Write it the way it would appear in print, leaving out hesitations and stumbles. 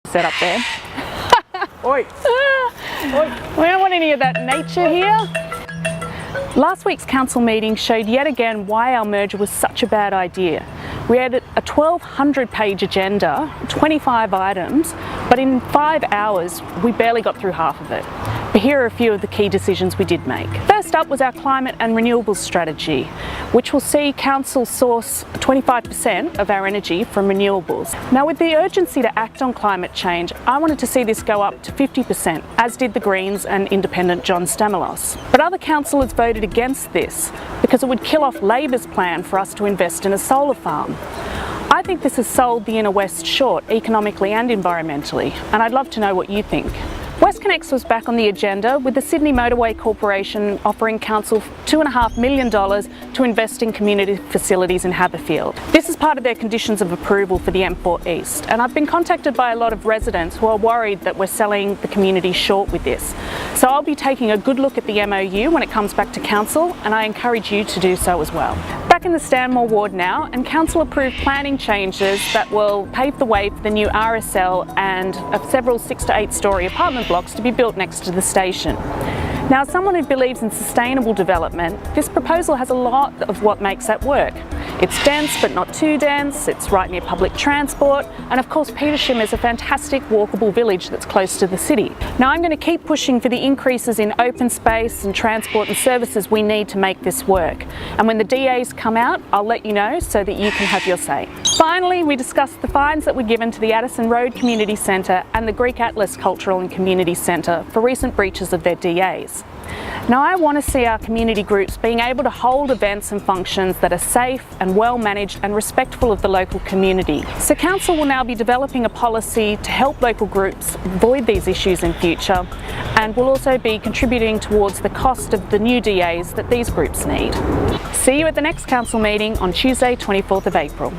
set up there. Oi! Oi! We don't want any of that nature here. Last week's council meeting showed yet again why our merger was such a bad idea. We had a 1,200-page agenda, 25 items, but in 5 hours we barely got through half of it. But here are a few of the key decisions we did make. First up was our climate and renewables strategy, which will see council source 25% of our energy from renewables. Now, with the urgency to act on climate change, I wanted to see this go up to 50%, as did the Greens and independent John Stamalos. But other councillors voted against this because it would kill off Labor's plan for us to invest in a solar farm. I think this has sold the Inner West short, economically and environmentally, and I'd love to know what you think. WestCONnex was back on the agenda, with the Sydney Motorway Corporation offering council $2.5 million to invest in community facilities in Haberfield. This is part of their conditions of approval for the M4 East, and I've been contacted by a lot of residents who are worried that we're selling the community short with this. So I'll be taking a good look at the MOU when it comes back to council, and I encourage you to do so as well. Back in the Stanmore ward now, and council approved planning changes that will pave the way for the new RSL and several 6 to 8 storey apartment blocks to be built next to the station. Now, as someone who believes in sustainable development, this proposal has a lot of what makes that work. It's dense but not too dense, it's right near public transport, and of course Petersham is a fantastic walkable village that's close to the city. Now, I'm going to keep pushing for the increases in open space and transport and services we need to make this work. And when the DAs come out, I'll let you know so that you can have your say. Finally, we discussed the fines that were given to the Addison Road Community Centre and the Greek Atlas Cultural and Community Centre for recent breaches of their DAs. Now, I want to see our community groups being able to hold events and functions that are safe and well managed and respectful of the local community. So council will now be developing a policy to help local groups avoid these issues in future, and will also be contributing towards the cost of the new DAs that these groups need. See you at the next council meeting on Tuesday, 24th of April.